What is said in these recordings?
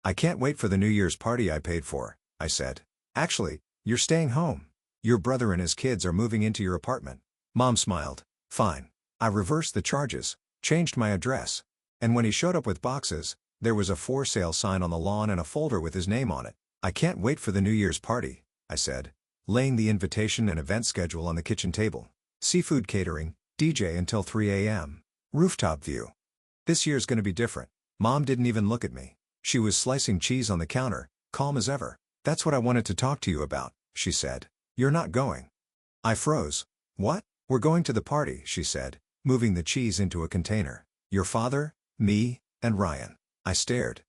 I can't wait for the New Year's party I paid for, I said. Actually, you're staying home. Your brother and his kids are moving into your apartment. Mom smiled. Fine. I reversed the charges, changed my address. And when he showed up with boxes, there was a for sale sign on the lawn and a folder with his name on it. I can't wait for the New Year's party, I said, laying the invitation and event schedule on the kitchen table. Seafood catering, DJ until 3 a.m. Rooftop view. This year's gonna be different. Mom didn't even look at me. She was slicing cheese on the counter, calm as ever. That's what I wanted to talk to you about, she said. You're not going. I froze. What? We're going to the party, she said, moving the cheese into a container. Your father, me, and Ryan. I stared.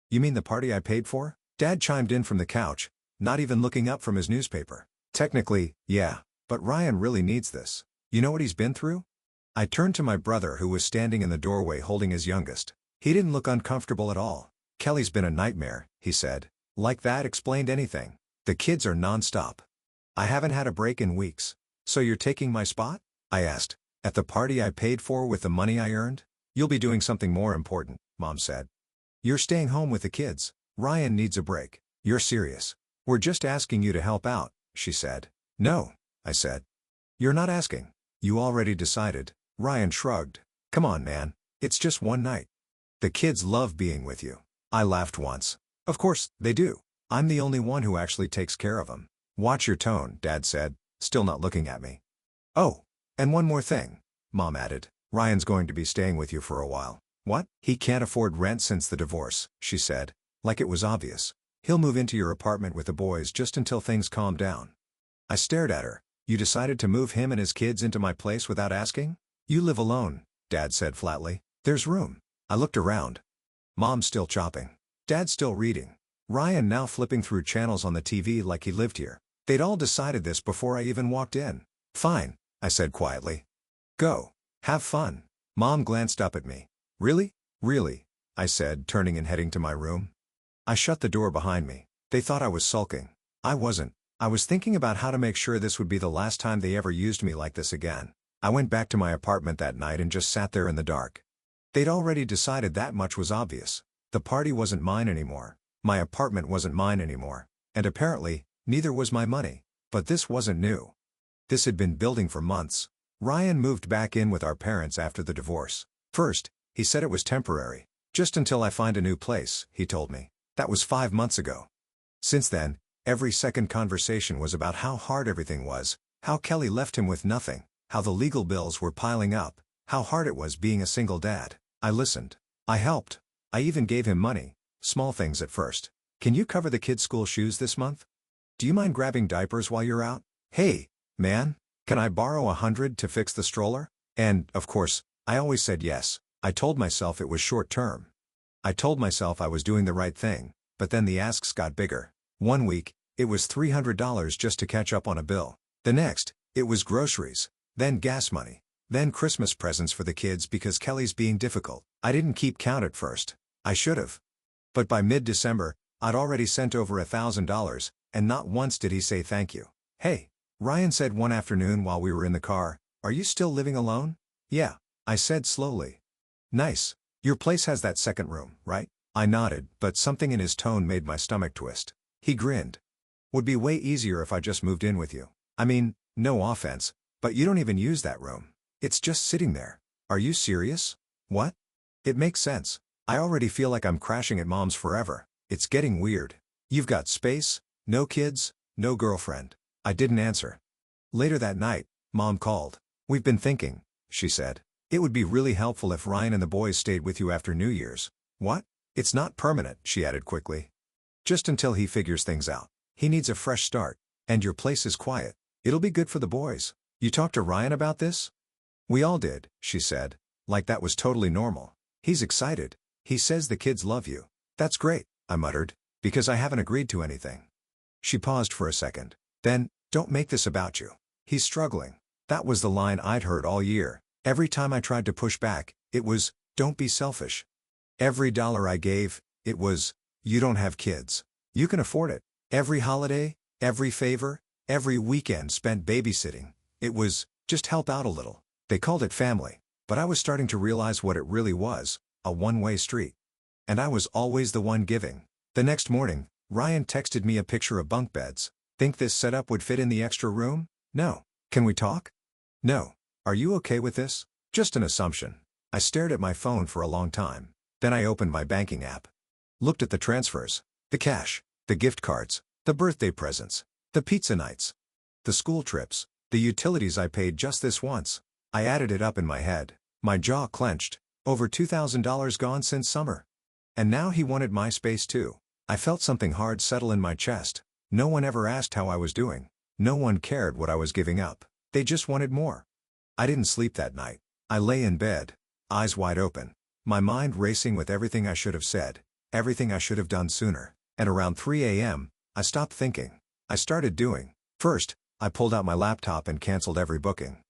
You mean the party I paid for? Dad chimed in from the couch, not even looking up from his newspaper. Technically, yeah, but Ryan really needs this. You know what he's been through? I turned to my brother who was standing in the doorway holding his youngest. He didn't look uncomfortable at all. Kelly's been a nightmare, he said. Like that explained anything. The kids are non-stop. I haven't had a break in weeks. So you're taking my spot? I asked. At the party I paid for with the money I earned? You'll be doing something more important, Mom said. You're staying home with the kids. Ryan needs a break. You're serious. We're just asking you to help out, she said. No, I said. You're not asking. You already decided. Ryan shrugged. Come on, man. It's just one night. The kids love being with you. I laughed once. Of course, they do. I'm the only one who actually takes care of them. Watch your tone, Dad said, still not looking at me. Oh, and one more thing, Mom added. Ryan's going to be staying with you for a while. What? He can't afford rent since the divorce, she said, like it was obvious. He'll move into your apartment with the boys just until things calm down. I stared at her. You decided to move him and his kids into my place without asking? You live alone, Dad said flatly. There's room. I looked around. Mom's still chopping. Dad's still reading. Ryan now flipping through channels on the TV like he lived here. They'd all decided this before I even walked in. Fine, I said quietly. Go. Have fun. Mom glanced up at me. Really? Really? I said, turning and heading to my room. I shut the door behind me. They thought I was sulking. I wasn't. I was thinking about how to make sure this would be the last time they ever used me like this again. I went back to my apartment that night and just sat there in the dark. They'd already decided that much was obvious. The party wasn't mine anymore. My apartment wasn't mine anymore. And apparently, neither was my money. But this wasn't new. This had been building for months. Ryan moved back in with our parents after the divorce. First, he said it was temporary. Just until I find a new place, he told me. That was 5 months ago. Since then, every second conversation was about how hard everything was, how Kelly left him with nothing, how the legal bills were piling up, how hard it was being a single dad. I listened. I helped. I even gave him money. Small things at first. Can you cover the kids' school shoes this month? Do you mind grabbing diapers while you're out? Hey, man, can I borrow $100 to fix the stroller? And, of course, I always said yes. I told myself it was short term. I told myself I was doing the right thing, but then the asks got bigger. One week, it was $300 just to catch up on a bill. The next, it was groceries, then gas money, then Christmas presents for the kids because Kelly's being difficult. I didn't keep count at first. I should have. But by mid-December, I'd already sent over $1,000, and not once did he say thank you. Hey, Ryan said one afternoon while we were in the car, are you still living alone? Yeah, I said slowly. Nice. Your place has that second room, right? I nodded, but something in his tone made my stomach twist. He grinned. Would be way easier if I just moved in with you. I mean, no offense, but you don't even use that room. It's just sitting there. Are you serious? What? It makes sense. I already feel like I'm crashing at Mom's forever. It's getting weird. You've got space, no kids, no girlfriend. I didn't answer. Later that night, Mom called. We've been thinking, she said. It would be really helpful if Ryan and the boys stayed with you after New Year's. What? It's not permanent, she added quickly. Just until he figures things out. He needs a fresh start. And your place is quiet. It'll be good for the boys. You talked to Ryan about this? We all did, she said. Like that was totally normal. He's excited. He says the kids love you. That's great, I muttered, because I haven't agreed to anything. She paused for a second. Then, don't make this about you. He's struggling. That was the line I'd heard all year. Every time I tried to push back, it was, don't be selfish. Every dollar I gave, it was, you don't have kids. You can afford it. Every holiday, every favor, every weekend spent babysitting, it was, just help out a little. They called it family, but I was starting to realize what it really was, a one-way street. And I was always the one giving. The next morning, Ryan texted me a picture of bunk beds. Think this setup would fit in the extra room? No. Can we talk? No. Are you okay with this? Just an assumption. I stared at my phone for a long time. Then I opened my banking app. Looked at the transfers, the cash, the gift cards, the birthday presents, the pizza nights, the school trips, the utilities I paid just this once. I added it up in my head. My jaw clenched. Over $2,000 gone since summer. And now he wanted my space too. I felt something hard settle in my chest. No one ever asked how I was doing. No one cared what I was giving up. They just wanted more. I didn't sleep that night. I lay in bed, eyes wide open, my mind racing with everything I should have said, everything I should have done sooner. And around 3 a.m., I stopped thinking. I started doing. First, I pulled out my laptop and canceled every booking.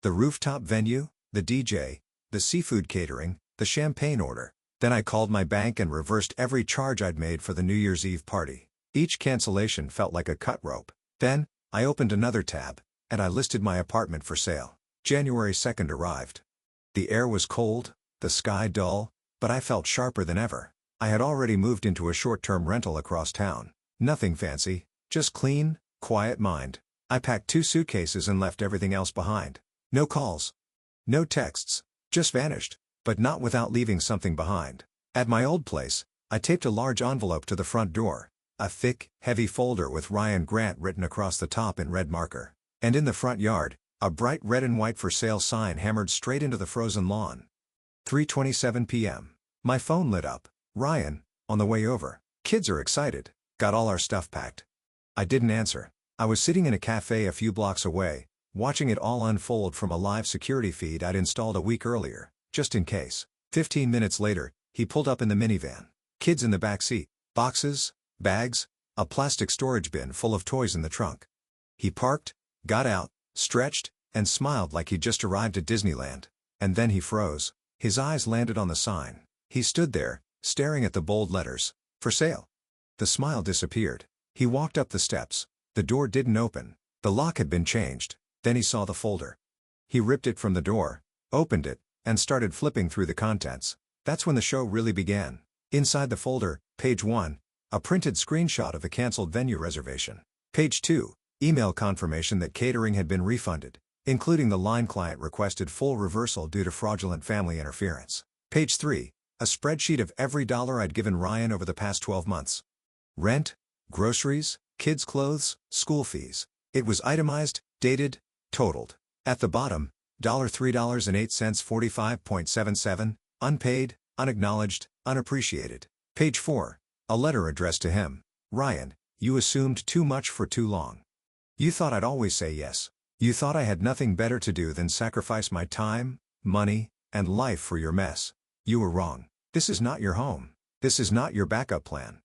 The rooftop venue, the DJ, the seafood catering, the champagne order. Then I called my bank and reversed every charge I'd made for the New Year's Eve party. Each cancellation felt like a cut rope. Then, I opened another tab, and I listed my apartment for sale. January 2nd arrived. The air was cold, the sky dull, but I felt sharper than ever. I had already moved into a short-term rental across town. Nothing fancy, just clean, quiet mind. I packed 2 suitcases and left everything else behind. No calls. No texts. Just vanished, but not without leaving something behind. At my old place, I taped a large envelope to the front door. A thick, heavy folder with Ryan Grant written across the top in red marker. And in the front yard, a bright red and white for sale sign hammered straight into the frozen lawn. 3:27 p.m. My phone lit up. Ryan, on the way over. Kids are excited. Got all our stuff packed. I didn't answer. I was sitting in a cafe a few blocks away, watching it all unfold from a live security feed I'd installed a week earlier, just in case. 15 minutes later, he pulled up in the minivan. Kids in the back seat. Boxes, bags, a plastic storage bin full of toys in the trunk. He parked, got out, stretched, and smiled like he'd just arrived at Disneyland. And then he froze. His eyes landed on the sign. He stood there, staring at the bold letters. For sale. The smile disappeared. He walked up the steps. The door didn't open. The lock had been changed. Then he saw the folder. He ripped it from the door, opened it, and started flipping through the contents. That's when the show really began. Inside the folder, page 1, a printed screenshot of a canceled venue reservation. Page 2, email confirmation that catering had been refunded, including the line client requested full reversal due to fraudulent family interference. Page 3, a spreadsheet of every dollar I'd given Ryan over the past 12 months. Rent, groceries, kids' clothes, school fees. It was itemized, dated, totaled. At the bottom, $3.08 45.77, unpaid, unacknowledged, unappreciated. Page 4, a letter addressed to him. Ryan, you assumed too much for too long. You thought I'd always say yes. You thought I had nothing better to do than sacrifice my time, money, and life for your mess. You were wrong. This is not your home. This is not your backup plan.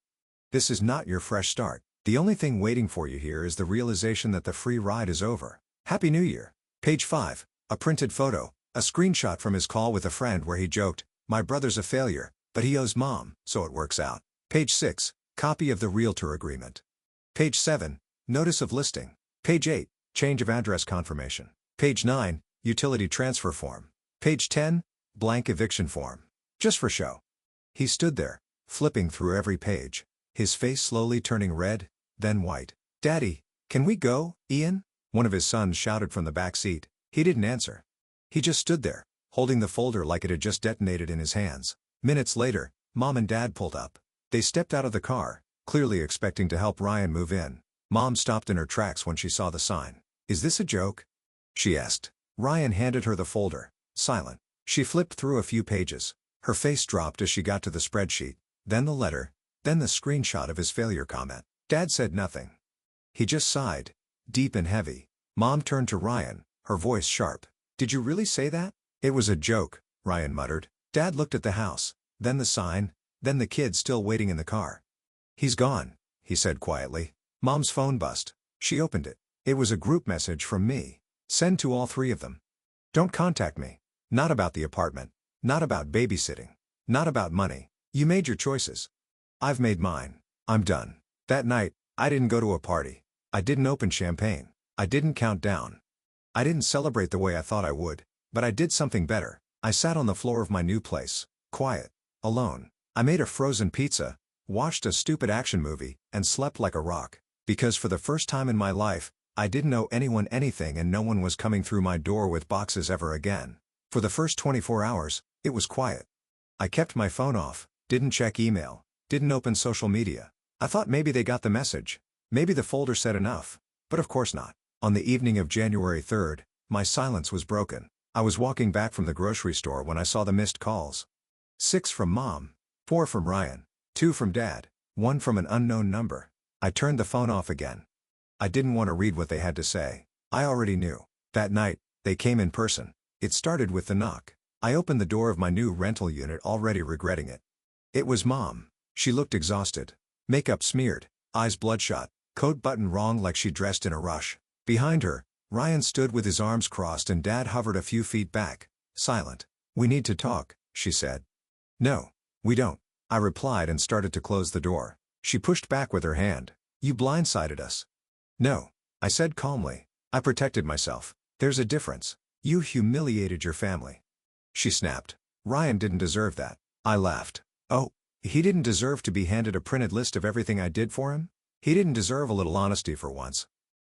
This is not your fresh start. The only thing waiting for you here is the realization that the free ride is over. Happy New Year. Page 5, a printed photo, a screenshot from his call with a friend where he joked, my brother's a failure, but he owes mom, so it works out. Page 6, copy of the realtor agreement. Page 7, notice of listing. Page 8, change of address confirmation. Page 9, utility transfer form. Page 10, blank eviction form. Just for show. He stood there, flipping through every page, his face slowly turning red, then white. Daddy, can we go, Ian? One of his sons shouted from the back seat. He didn't answer. He just stood there, holding the folder like it had just detonated in his hands. Minutes later, Mom and Dad pulled up. They stepped out of the car, clearly expecting to help Ryan move in. Mom stopped in her tracks when she saw the sign. Is this a joke? She asked. Ryan handed her the folder, silent. She flipped through a few pages. Her face dropped as she got to the spreadsheet, then the letter, then the screenshot of his failure comment. Dad said nothing. He just sighed, deep and heavy. Mom turned to Ryan, her voice sharp. Did you really say that? It was a joke, Ryan muttered. Dad looked at the house, then the sign, then the kid still waiting in the car. He's gone, he said quietly. Mom's phone buzzed. She opened it. It was a group message from me. Send to all 3 of them. Don't contact me. Not about the apartment. Not about babysitting. Not about money. You made your choices. I've made mine. I'm done. That night, I didn't go to a party. I didn't open champagne. I didn't count down. I didn't celebrate the way I thought I would, but I did something better. I sat on the floor of my new place, quiet, alone. I made a frozen pizza, watched a stupid action movie, and slept like a rock. Because for the first time in my life, I didn't owe anyone anything and no one was coming through my door with boxes ever again. For the first 24 hours, it was quiet. I kept my phone off, didn't check email, didn't open social media. I thought maybe they got the message. Maybe the folder said enough. But of course not. On the evening of January 3rd, my silence was broken. I was walking back from the grocery store when I saw the missed calls. 6 from Mom, 4 from Ryan, 2 from Dad, 1 from an unknown number. I turned the phone off again. I didn't want to read what they had to say. I already knew. That night, they came in person. It started with the knock. I opened the door of my new rental unit already regretting it. It was Mom. She looked exhausted. Makeup smeared, eyes bloodshot, coat button wrong like she dressed in a rush. Behind her, Ryan stood with his arms crossed and Dad hovered a few feet back, silent. "We need to talk," she said. "No, we don't," I replied and started to close the door. She pushed back with her hand. "You blindsided us." "No," I said calmly. "I protected myself. There's a difference. You humiliated your family." She snapped. "Ryan didn't deserve that." I laughed. "Oh, he didn't deserve to be handed a printed list of everything I did for him? He didn't deserve a little honesty for once."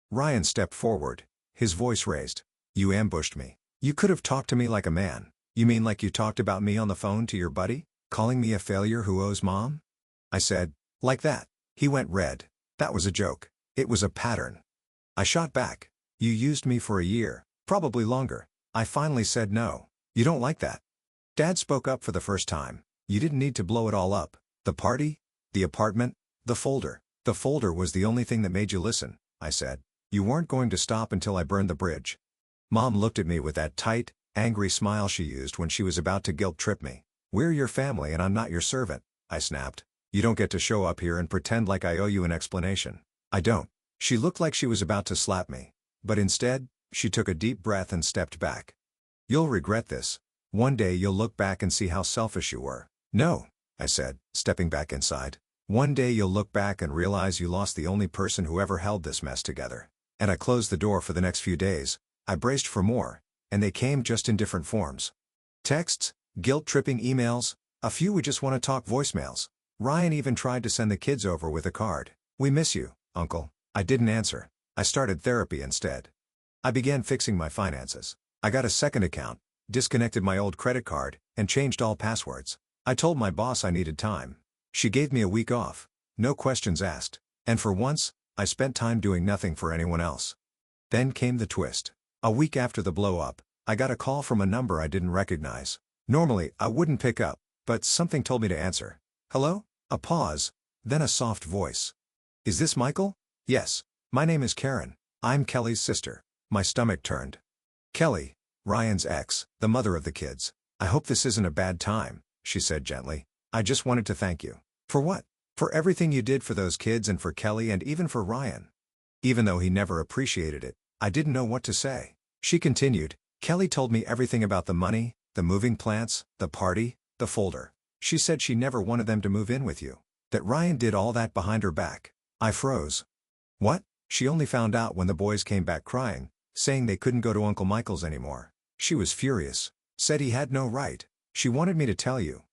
Ryan stepped forward, his voice raised. "You ambushed me. You could have talked to me like a man. You mean like you talked about me on the phone to your buddy, calling me a failure who owes Mom?" I said, "Like that." He went red. "That was a joke. It was a pattern." I shot back. "You used me for a year, probably longer." I finally said no. "You don't like that." Dad spoke up for the first time. "You didn't need to blow it all up. The party, the apartment, the folder. The folder was the only thing that made you listen," I said. "You weren't going to stop until I burned the bridge." Mom looked at me with that tight, angry smile she used when she was about to guilt-trip me. "We're your family and I'm not your servant," I snapped. "You don't get to show up here and pretend like I owe you an explanation." "I don't." She looked like she was about to slap me. But instead, she took a deep breath and stepped back. "You'll regret this. One day you'll look back and see how selfish you were." "No," I said, stepping back inside. "One day you'll look back and realize you lost the only person who ever held this mess together." And I closed the door for the next few days. I braced for more, and they came just in different forms. Texts, guilt-tripping emails, a few "we just want to talk" voicemails. Ryan even tried to send the kids over with a card. "We miss you, Uncle." I didn't answer. I started therapy instead. I began fixing my finances. I got a second account, disconnected my old credit card, and changed all passwords. I told my boss I needed time. She gave me a week off. No questions asked. And for once, I spent time doing nothing for anyone else. Then came the twist. A week after the blow-up, I got a call from a number I didn't recognize. Normally, I wouldn't pick up, but something told me to answer. "Hello?" A pause, then a soft voice. "Is this Michael?" "Yes. My name is Karen. I'm Kelly's sister." My stomach turned. "Kelly, Ryan's ex, the mother of the kids. I hope this isn't a bad time," she said gently. "I just wanted to thank you." "For what?" "For everything you did for those kids and for Kelly and even for Ryan." Even though he never appreciated it, I didn't know what to say. She continued, "Kelly told me everything about the money, the moving plants, the party, the folder. She said she never wanted them to move in with you. That Ryan did all that behind her back." I froze. "What?" "She only found out when the boys came back crying, saying they couldn't go to Uncle Michael's anymore. She was furious. Said he had no right. She wanted me to tell you.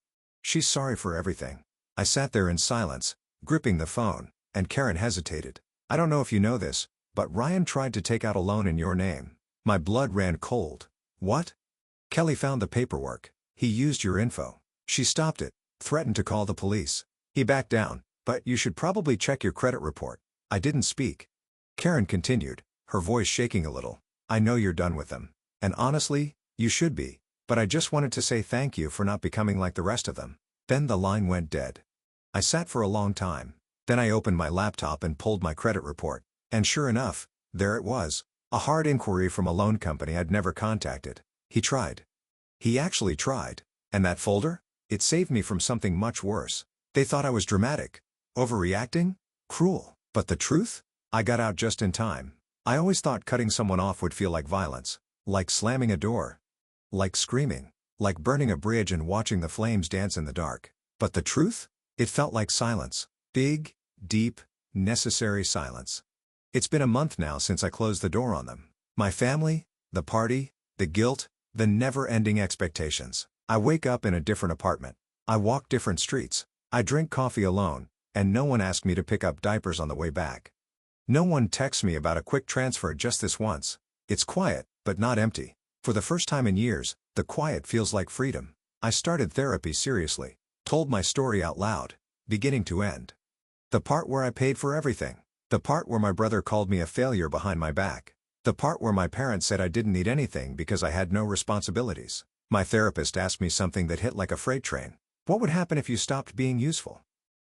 She's sorry for everything." I sat there in silence, gripping the phone, and Karen hesitated. "I don't know if you know this, but Ryan tried to take out a loan in your name." My blood ran cold. "What?" "Kelly found the paperwork. He used your info." She stopped it, threatened to call the police. "He backed down, but you should probably check your credit report." I didn't speak. Karen continued, her voice shaking a little. "I know you're done with them. And honestly, you should be. But I just wanted to say thank you for not becoming like the rest of them." Then the line went dead. I sat for a long time. Then I opened my laptop and pulled my credit report. And sure enough, there it was. A hard inquiry from a loan company I'd never contacted. He tried. He actually tried. And that folder? It saved me from something much worse. They thought I was dramatic, overreacting, cruel. But the truth? I got out just in time. I always thought cutting someone off would feel like violence. Like slamming a door. Like screaming. Like burning a bridge and watching the flames dance in the dark. But the truth? It felt like silence. Big, deep, necessary silence. It's been a month now since I closed the door on them. My family, the party, the guilt, the never-ending expectations. I wake up in a different apartment. I walk different streets. I drink coffee alone, And no one asked me to pick up diapers on the way back. No one texts me about a quick transfer just this once. It's quiet, but not empty. For the first time in years, the quiet feels like freedom. I started therapy seriously. Told my story out loud, beginning to end. The part where I paid for everything. The part where my brother called me a failure behind my back. The part where my parents said I didn't need anything because I had no responsibilities. My therapist asked me something that hit like a freight train. What would happen if you stopped being useful?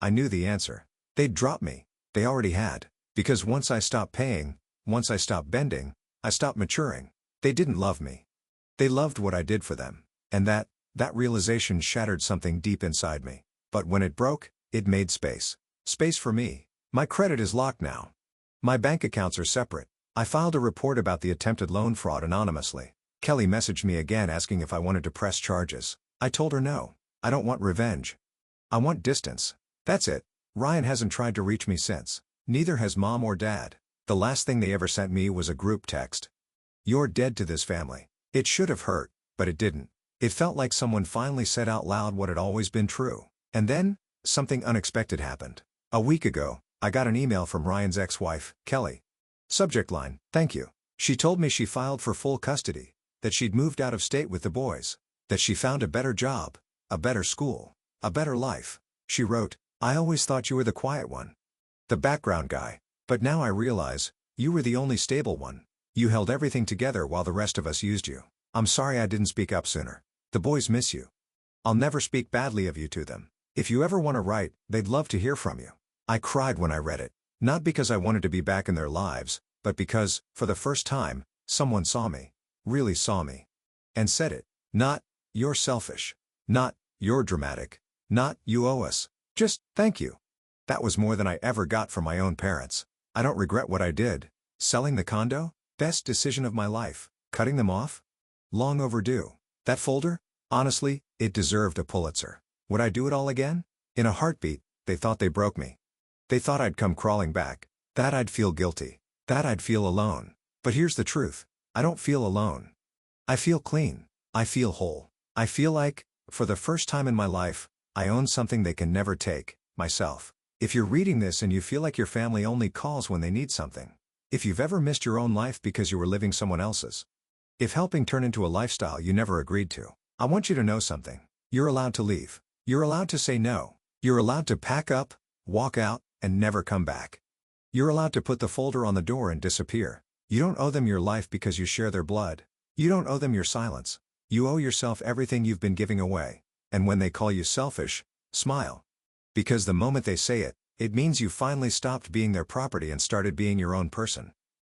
I knew the answer. They'd drop me. They already had. Because once I stopped paying, once I stopped bending, I stopped maturing. They didn't love me. They loved what I did for them. And that realization shattered something deep inside me. But when it broke, it made space. Space for me. My credit is locked now. My bank accounts are separate. I filed a report about the attempted loan fraud anonymously. Kelly messaged me again asking if I wanted to press charges. I told her no. I don't want revenge. I want distance. That's it. Ryan hasn't tried to reach me since. Neither has mom or dad. The last thing they ever sent me was a group text. You're dead to this family. It should have hurt, but it didn't. It felt like someone finally said out loud what had always been true. And then, something unexpected happened. A week ago, I got an email from Ryan's ex-wife, Kelly. Subject line, thank you. She told me she filed for full custody, that she'd moved out of state with the boys, that she found a better job, a better school, a better life. She wrote, I always thought you were the quiet one. The background guy. But now I realize, you were the only stable one. You held everything together while the rest of us used you. I'm sorry I didn't speak up sooner. The boys miss you. I'll never speak badly of you to them. If you ever want to write, they'd love to hear from you. I cried when I read it. Not because I wanted to be back in their lives, but because, for the first time, someone saw me. Really saw me. And said it. Not, you're selfish. Not, you're dramatic. Not, you owe us. Just, thank you. That was more than I ever got from my own parents. I don't regret what I did. Selling the condo? Best decision of my life. Cutting them off? Long overdue. That folder? Honestly, it deserved a Pulitzer. Would I do it all again? In a heartbeat. They thought they broke me. They thought I'd come crawling back. That I'd feel guilty. That I'd feel alone. But here's the truth. I don't feel alone. I feel clean. I feel whole. I feel like, for the first time in my life, I own something they can never take, myself. If you're reading this and you feel like your family only calls when they need something. If you've ever missed your own life because you were living someone else's. If helping turned into a lifestyle you never agreed to. I want you to know something. You're allowed to leave. You're allowed to say no. You're allowed to pack up, walk out, and never come back. You're allowed to put the folder on the door and disappear. You don't owe them your life because you share their blood. You don't owe them your silence. You owe yourself everything you've been giving away. And when they call you selfish, smile. Because the moment they say it, it means you finally stopped being their property and started being your own person.